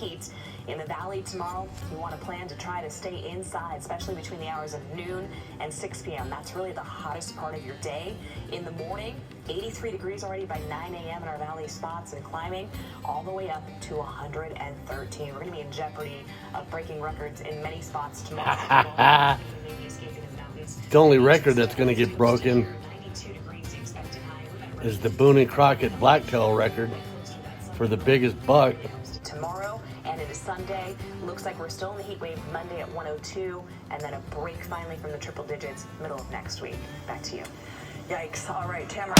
heat. In the valley tomorrow, you want to plan to try to stay inside, especially between the hours of noon and 6 p.m. That's really the hottest part of your day. In the morning, 83 degrees already by 9 a.m. in our valley spots, and climbing all the way up to 113. We're going to be in jeopardy of breaking records in many spots tomorrow. The only record that's going to get broken is the Boone and Crockett Blacktail record for the biggest buck. Tomorrow and into Sunday, looks like we're still in the heat wave Monday at 102, and then a break finally from the triple digits middle of next week. Back to you. Yikes. All right, Tamara.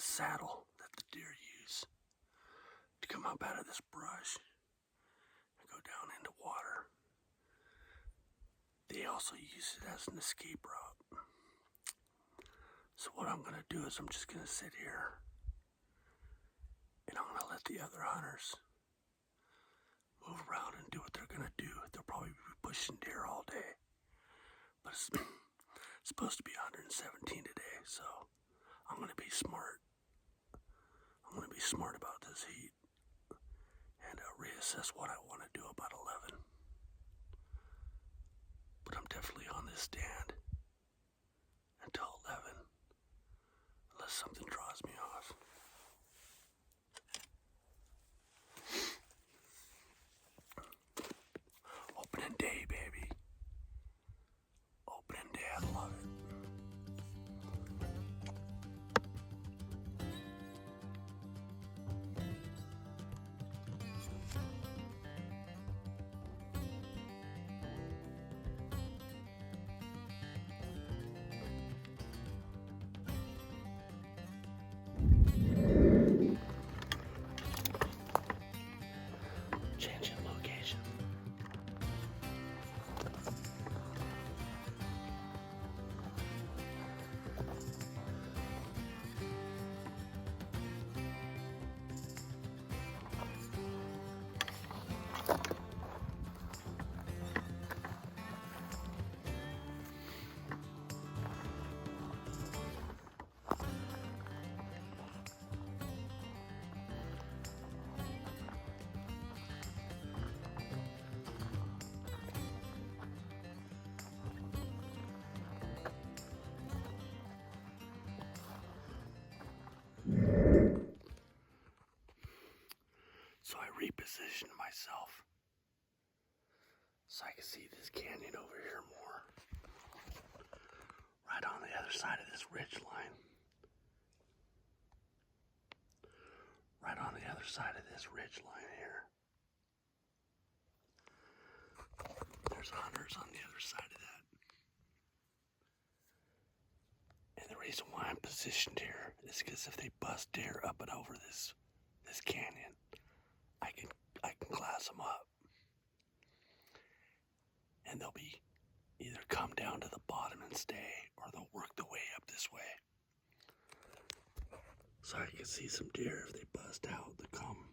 Saddle that the deer use to come up out of this brush and go down into water. They also use it as an escape route. So what I'm going to do is I'm just going to sit here and I'm going to let the other hunters move around and do what they're going to do. They'll probably be pushing deer all day, but it's supposed to be 117 today, so I'm going to be smart. I'm going to be smart about this heat and reassess what I want to do about 11. But I'm definitely on this stand until 11, unless something draws me off. Opening day, baby. Opening day, I love it. So I repositioned myself so I can see this canyon over here more. Right on the other side of this ridge line. Right on the other side of this ridge line here. There's hunters on the other side of that. And the reason why I'm positioned here is because if they bust deer up and over this canyon, I can glass them up. And they'll be either come down to the bottom and stay, or they'll work their way up this way. So I can see some deer if they bust out, they come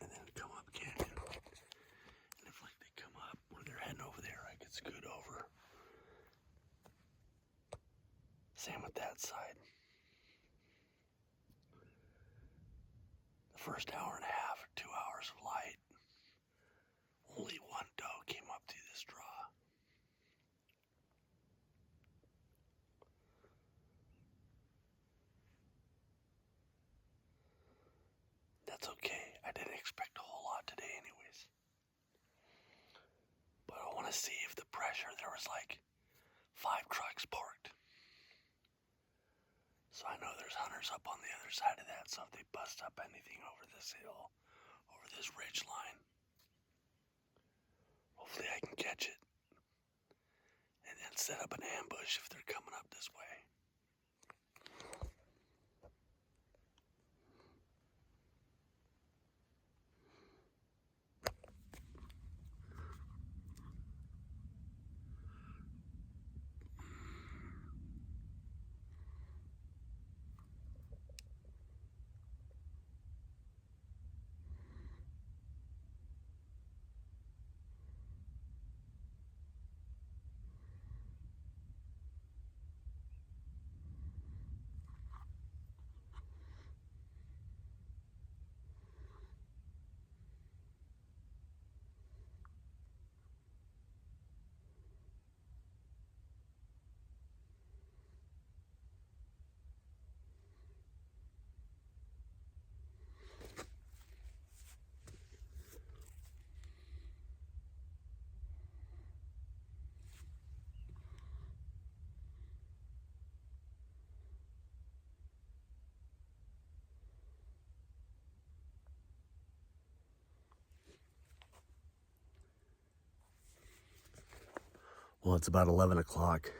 and then come up canyon. And if like they come up where they're heading over there, I can scoot over. Same with that side. The first hour and a half or 2 hours of light, only one doe came up through this draw. side of that, so if they bust up anything over this hill, over this ridge line, hopefully I can catch it and then set up an ambush if they're coming up this way. Well, it's about 11 o'clock,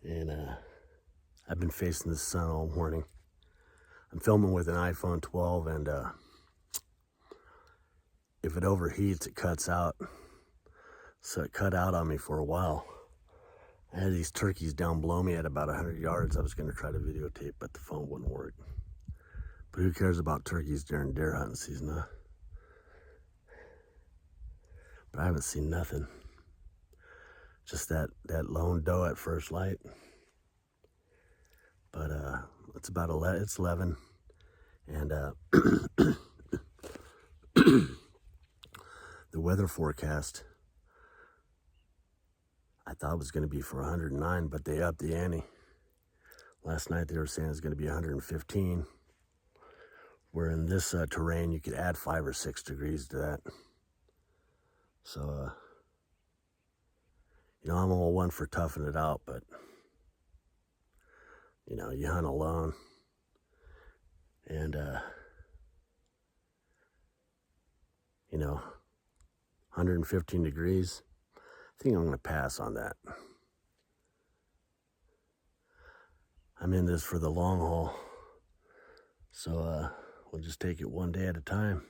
and I've been facing the sun all morning. I'm filming with an iPhone 12, and if it overheats, it cuts out. So it cut out on me for a while. I had these turkeys down below me at about 100 yards. I was going to try to videotape, but the phone wouldn't work. But who cares about turkeys during deer hunting season, huh? But I haven't seen nothing. Just that lone doe at first light. But it's about 11. It's 11, and the weather forecast I thought was going to be for 109, but they upped the ante. Last night they were saying it's going to be 115. Where in this terrain you could add 5 or 6 degrees to that. So you know, I'm all one for toughing it out, but you know, you hunt alone, and you know, 115 degrees. I think I'm going to pass on that. I'm in this for the long haul, so we'll just take it one day at a time.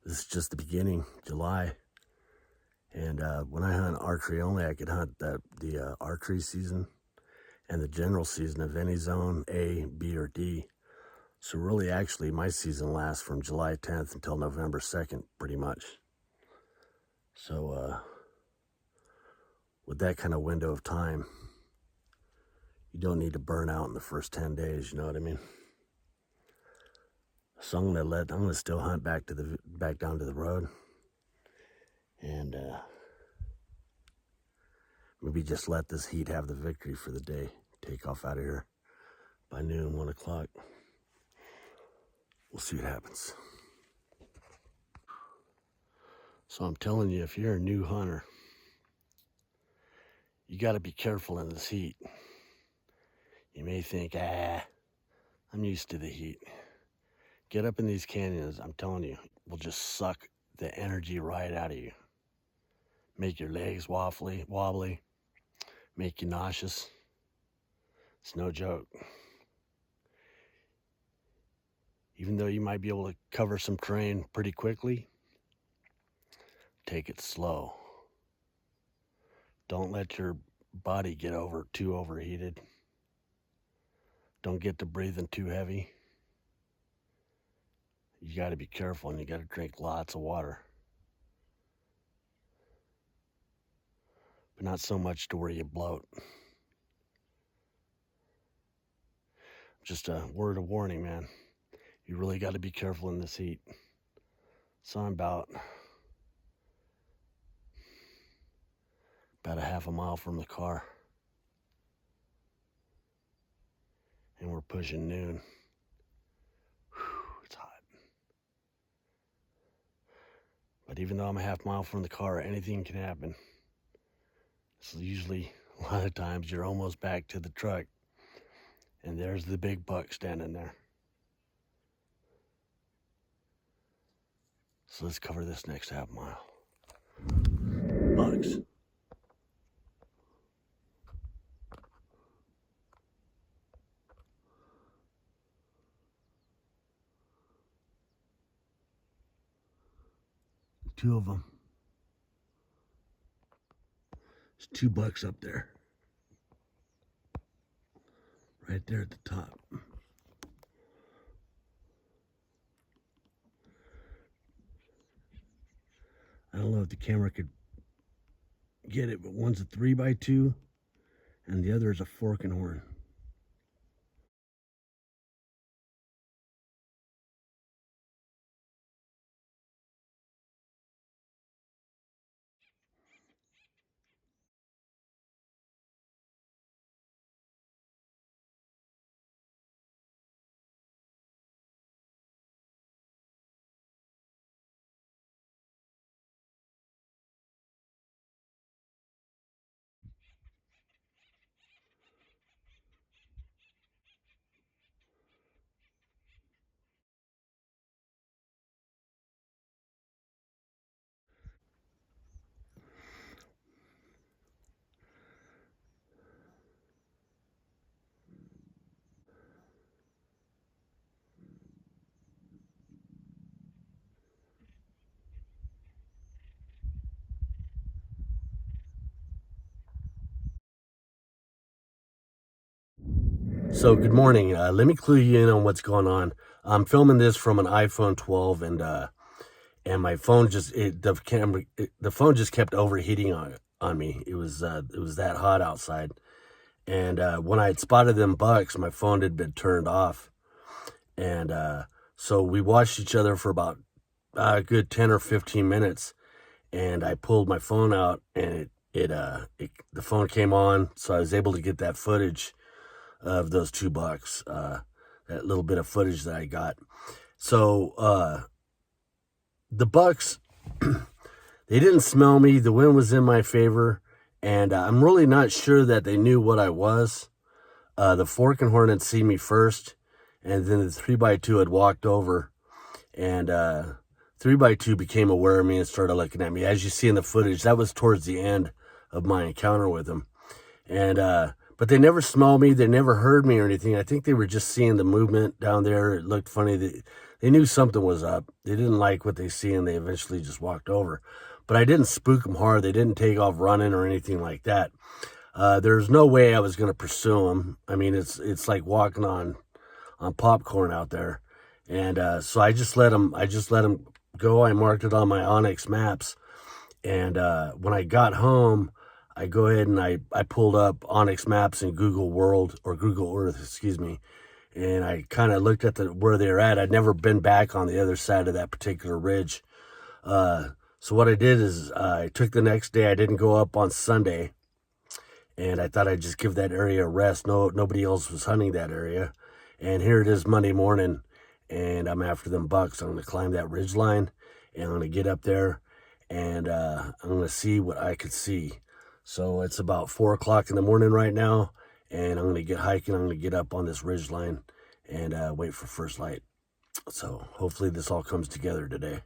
This is just the beginning, July. And when I hunt archery only, I could hunt the archery season and the general season of any zone, A, B, or D. So really, actually, my season lasts from July 10th until November 2nd, pretty much. So with that kind of window of time, you don't need to burn out in the first 10 days, you know what I mean? So I'm gonna still hunt back down to the road. And maybe just let this heat have the victory for the day. Take off out of here by noon, 1 o'clock. We'll see what happens. So I'm telling you, if you're a new hunter, you got to be careful in this heat. You may think, I'm used to the heat. Get up in these canyons, I'm telling you, will just suck the energy right out of you. Make your legs wobbly, make you nauseous. It's no joke. Even though you might be able to cover some terrain pretty quickly, take it slow. Don't let your body get too overheated. Don't get to breathing too heavy. You got to be careful, and you got to drink lots of water. But not so much to where you bloat. Just a word of warning, man. You really got to be careful in this heat. So I'm about a half a mile from the car. And we're pushing noon. It's hot. But even though I'm a half mile from the car, anything can happen. So usually, a lot of times, you're almost back to the truck. And there's the big buck standing there. So let's cover this next half mile. Bucks. Two of them. There's 2 bucks up there. Right there at the top. I don't know if the camera could get it, but one's a 3x2 and the other is a fork and horn. So good morning. Let me clue you in on what's going on. I'm filming this from an iPhone 12, and my phone the phone just kept overheating on me. It was that hot outside, and when I had spotted them bucks, my phone had been turned off, and so we watched each other for about a good 10 or 15 minutes, and I pulled my phone out, and the phone came on, so I was able to get that footage of those 2 bucks, that little bit of footage that I got. So the bucks, they didn't smell me. The wind was in my favor, and I'm really not sure that they knew what I was. The fork and horn had seen me first, and then the 3x2 had walked over, and 3x2 became aware of me and started looking at me. As you see in the footage, that was towards the end of my encounter with him. And but they never smelled me. They never heard me or anything. I think they were just seeing the movement down there. It looked funny. They knew something was up. They didn't like what they see, and they eventually just walked over. But I didn't spook them hard. They didn't take off running or anything like that. There's no way I was going to pursue them. I mean, it's like walking on popcorn out there. And so I just let them go. I marked it on my Onyx maps. And when I got home, I go ahead and I pulled up Onyx Maps and Google World, or Google Earth, excuse me, and I kind of looked at where they were at. I'd never been back on the other side of that particular ridge. So what I did is I took the next day. I didn't go up on Sunday, and I thought I'd just give that area a rest. Nobody else was hunting that area, and here it is Monday morning, and I'm after them bucks. I'm going to climb that ridge line, and I'm going to get up there, and I'm going to see what I could see. So it's about 4 o'clock in the morning right now, and I'm going to get hiking. I'm going to get up on this ridge line and wait for first light. So hopefully this all comes together today.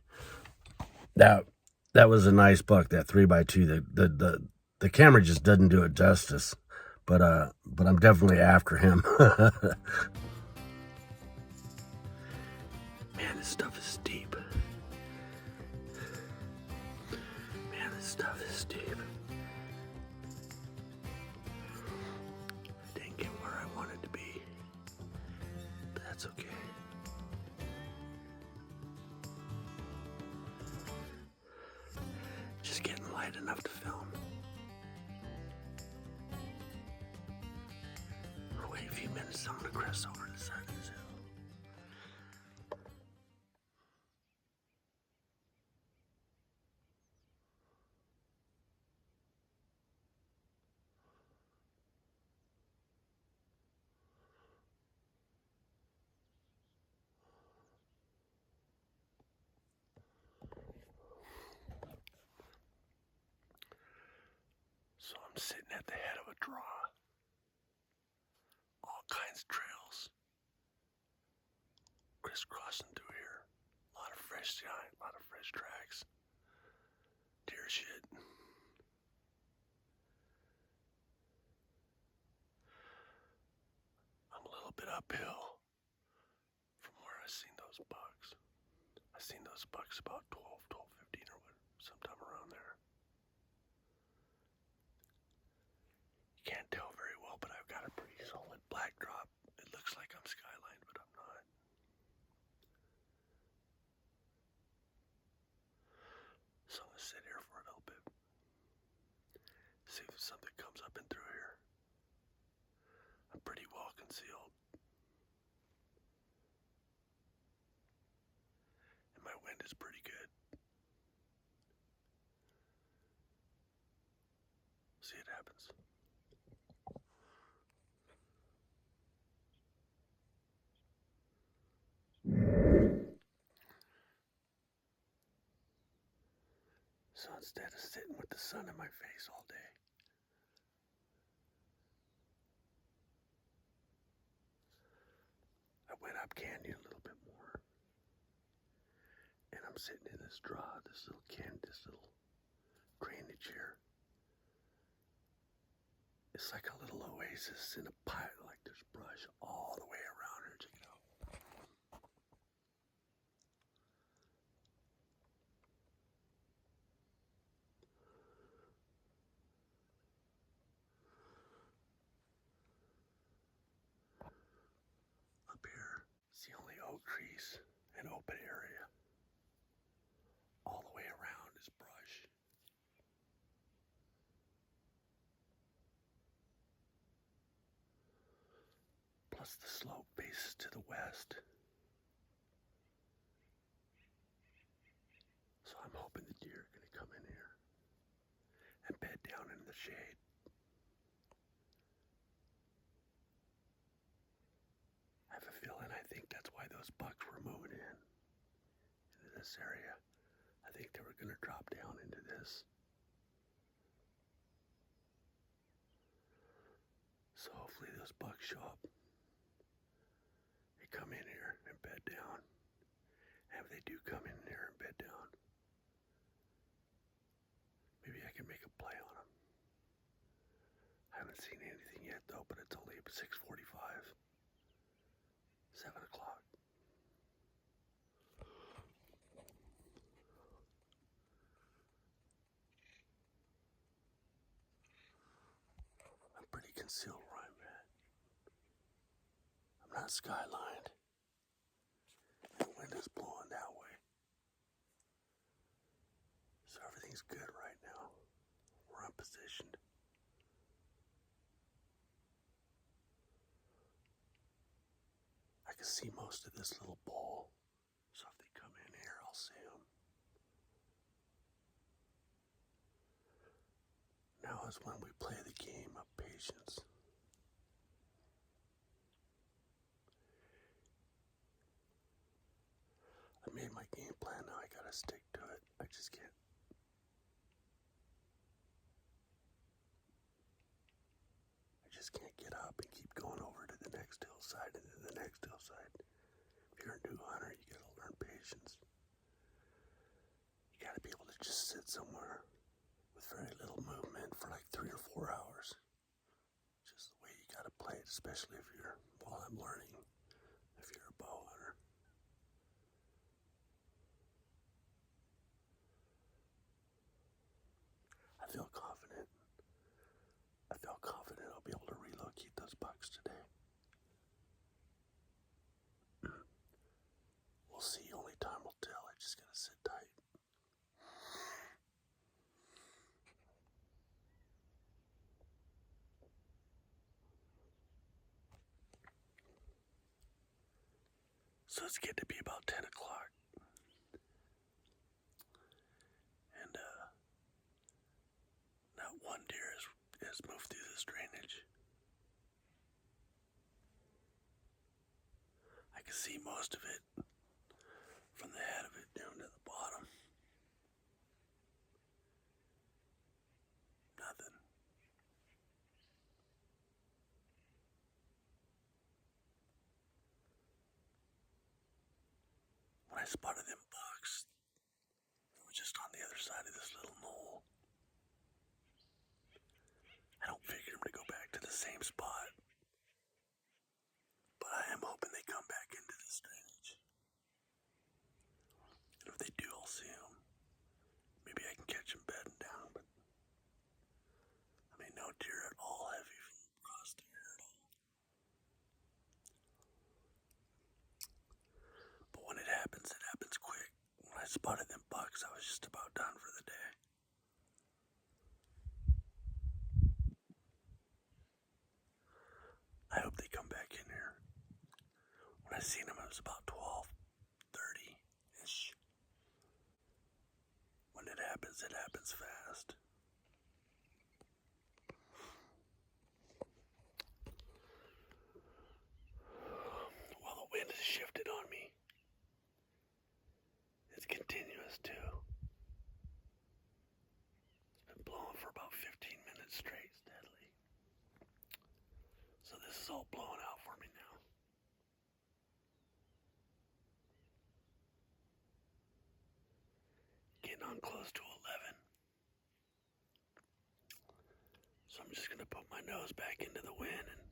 That was a nice buck, that 3x2. The camera just doesn't do it justice, but I'm definitely after him. Man, this stuff is steep. Man, this stuff is steep. Didn't get where I wanted to be, but that's okay. Just getting light enough to film. Wait a few minutes, I'm gonna crest over the side of this hill. So I'm sitting at the head of a draw. All kinds of trails noticed crossing through here. A lot of fresh giant, a lot of fresh tracks. Deer shit. I'm a little bit uphill from where I seen those bucks. I seen those bucks about 12:15 or what, sometime around there. You can't tell very well, but I've got a pretty solid black drop. It looks like I'm skylined, but I'm not. So I'm gonna sit here for a little bit. See if something comes up and through here. I'm pretty well concealed. And my wind is pretty good. See what happens. So instead of sitting with the sun in my face all day, I went up canyon a little bit more. And I'm sitting in this draw, this little drainage here. It's like a little oasis in a pile, like there's brush all the way around here. Check it out. Up here, it's the only oak trees and open area. All the way around is brush. Plus the slope faces to the west. So I'm hoping the deer are going to come in here and bed down in the shade. I have a feeling I think that's why those bucks were moving into this area. I think they were going to drop down into this. So hopefully those bucks show up. They come in here and bed down. And if they do come in here and bed down, maybe I can make a play on them. I haven't seen anything yet though, but it's only 6:45, 7 o'clock. I'm pretty concealed where I'm at. I'm not skylined. The wind is blowing that way. So everything's good right now. Where I'm positioned. I can see most of this little bowl. So if they come in here, I'll see them. Now is when we play the game of patience. I made my game plan, now I gotta stick to it. I just can't. I just can't get up and keep going over to the next hillside and then the next hillside. If you're a new hunter, you gotta learn patience. You gotta be able to just sit somewhere with very little movement for like 3 or 4 hours. Just the way you gotta play it, especially if you're, while I'm learning, if you're a bow hunter. I feel confident. I felt confident I'll be able to relocate those bucks today. We'll see, only time will tell. I just gotta sit tight. So it's getting to be about 10 o'clock. And not one deer has moved through this drainage. I can see most of it from the head of it down to the bottom. Nothing. I spotted them bucks. They were just on the other side of this little knoll. I don't figure them to go back to the same spot, but I am hoping they come back into this drainage. And if they do, I'll see them. Maybe I can catch them bedding down, but I mean, no deer at all heavy across the air at all. But when it happens quick. When I spotted them bucks, I was just about done for the day. I hope they come back in here. When I seen them, it was about 12:30-ish. When it happens fast. Well, the wind has shifted on me. It's continuous too. It's been blowing for about 15 minutes straight steadily. So this is all blowing out for me now. Getting on close to 11. So I'm just gonna put my nose back into the wind and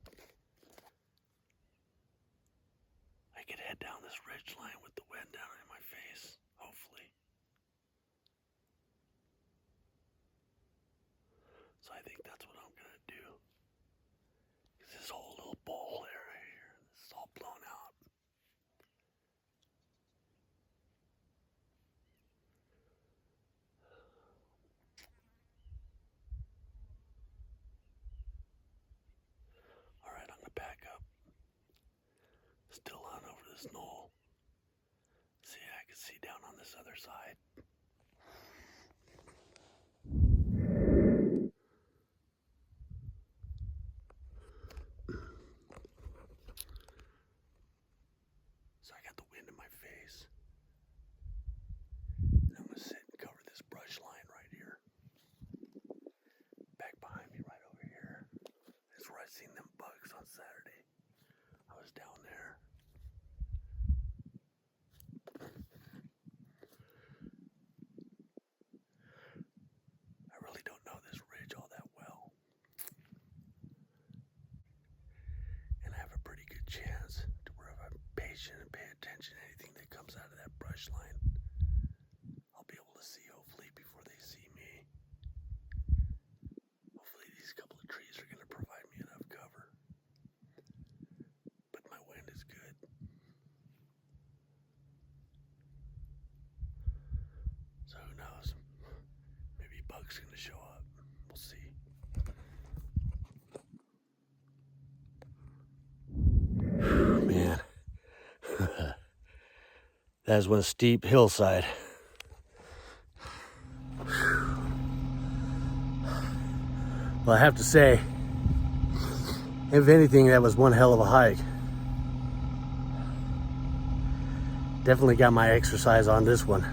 I could head down this ridge line with the wind down in my face, hopefully. So I think that's what I'm gonna do. Because this whole little bowl area here, this is all blown out. Alright, I'm gonna back up. Still on over this knoll. See, I can see down on this other side. So I got the wind in my face. And I'm gonna sit and cover this brush line right here. Back behind me right over here. That's where I seen them bugs on Saturday. I was down there. I really don't know this ridge all that well. And I have a pretty good chance to where if I'm patient and pay attention to anything that comes out of that brush line, I'll be able to see hopefully before they see me. Hopefully these couple of trees are going to provide me enough cover. But my wind is good. So who knows? Maybe Buck's going to show up. We'll see. Man. That is one steep hillside. Well, I have to say, if anything, that was one hell of a hike. Definitely got my exercise on this one.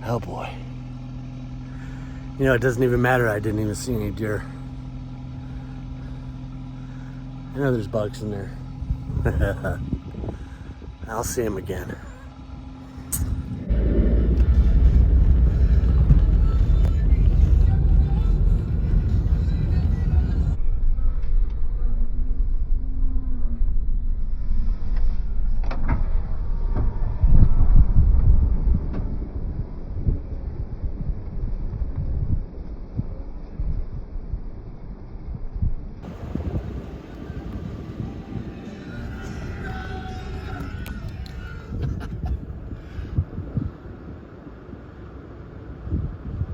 Oh boy. You know, it doesn't even matter I didn't even see any deer. I know there's bugs in there. I'll see them again.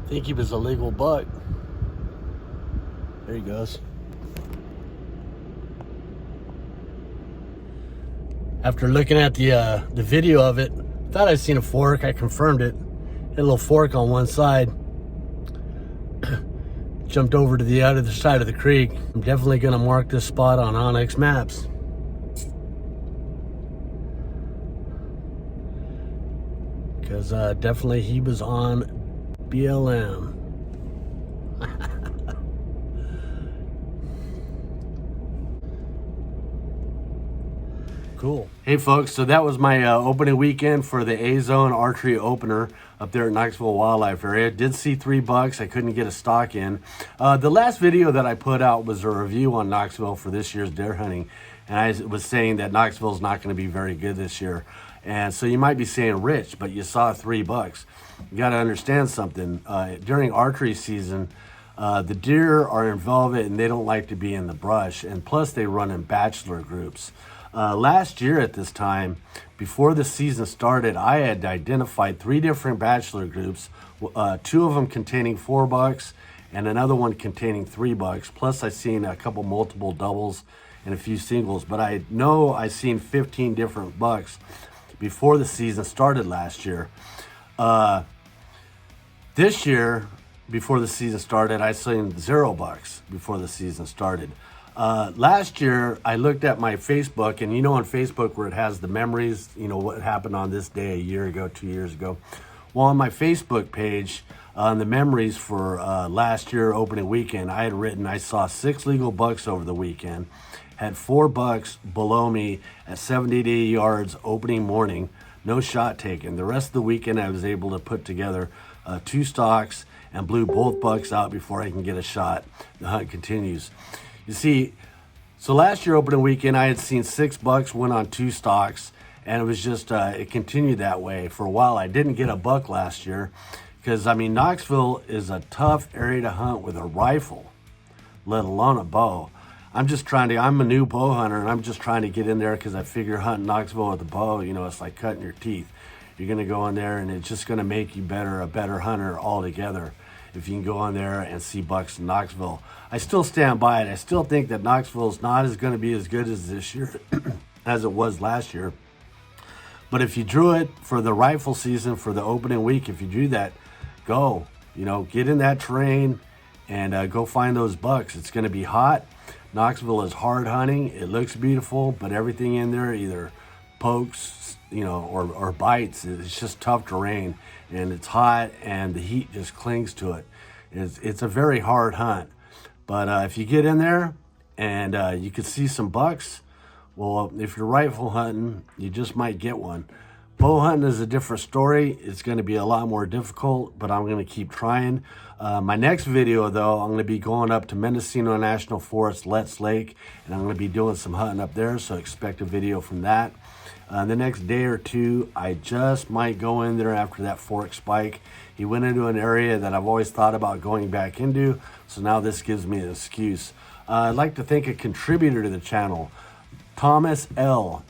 I think he was a legal buck. There he goes. After looking at the video of it, thought I'd seen a fork. I confirmed it. Had a little fork on one side. Jumped over to the other side of the creek. I'm definitely gonna mark this spot on Onyx maps. Because definitely he was on BLM. cool. Hey folks, so that was my opening weekend for the A-Zone Archery Opener up there at Knoxville Wildlife Area. Did see 3 bucks. I couldn't get a stock in. The last video that I put out was a review on Knoxville for this year's deer hunting. And I was saying that Knoxville's not going to be very good this year. And so you might be saying, Rich, but you saw 3 bucks. You got to understand something. During archery season, the deer are in velvet and they don't like to be in the brush. And plus they run in bachelor groups. Last year at this time, before the season started, I had identified 3 different bachelor groups, 2 of them containing 4 bucks and another one containing 3 bucks. Plus I seen a couple multiple doubles and a few singles, but I know I seen 15 different bucks before the season started last year. This year, before the season started, I seen 0 bucks before the season started. Last year, I looked at my Facebook, and you know on Facebook where it has the memories, you know, what happened on this day a year ago, 2 years ago. Well, on my Facebook page, on the memories for last year opening weekend, I had written I saw 6 legal bucks over the weekend, had 4 bucks below me at 70 to 80 yards opening morning, no shot taken. The rest of the weekend, I was able to put together 2 stocks and blew both bucks out before I can get a shot. The hunt continues. You see, so last year opening weekend, I had seen 6 bucks, went on 2 stocks, and it was just, it continued that way for a while. I didn't get a buck last year because, I mean, Knoxville is a tough area to hunt with a rifle, let alone a bow. I'm a new bow hunter, and I'm just trying to get in there because I figure hunting Knoxville with a bow, you know, it's like cutting your teeth. You're going to go in there, and it's just going to make you a better hunter altogether if you can go in there and see bucks in Knoxville. I still stand by it. I still think that Knoxville's not going to be as good as this year as it was last year. But if you drew it for the rifle season, for the opening week, if you drew that, go. You know, get in that terrain and go find those bucks. It's going to be hot. Knoxville is hard hunting. It looks beautiful, but everything in there either pokes, you know, or bites. It's just tough terrain, and it's hot, and the heat just clings to it. It's a very hard hunt. But if you get in there and you can see some bucks, well, if you're rifle hunting, you just might get one. Bow hunting is a different story. It's going to be a lot more difficult, but I'm going to keep trying. My next video, though, I'm going to be going up to Mendocino National Forest, Letts Lake, and I'm going to be doing some hunting up there, so expect a video from that. The next day or 2, I just might go in there after that fork spike. He went into an area that I've always thought about going back into, so now this gives me an excuse. I'd like to thank a contributor to the channel, Thomas L.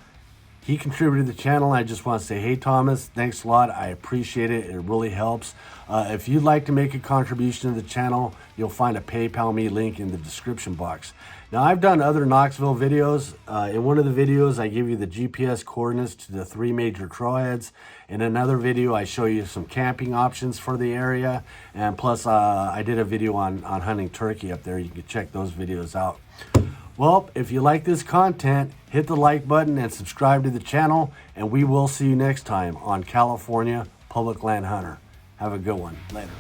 He contributed to the channel. I just want to say, hey, Thomas, thanks a lot. I appreciate it. It really helps. If you'd like to make a contribution to the channel, you'll find a PayPal me link in the description box. Now, I've done other Knoxville videos. In one of the videos, I give you the GPS coordinates to the 3 major trailheads. In another video, I show you some camping options for the area. And plus, I did a video on hunting turkey up there. You can check those videos out. Well, if you like this content, hit the like button and subscribe to the channel, and we will see you next time on California Public Land Hunter. Have a good one. Later.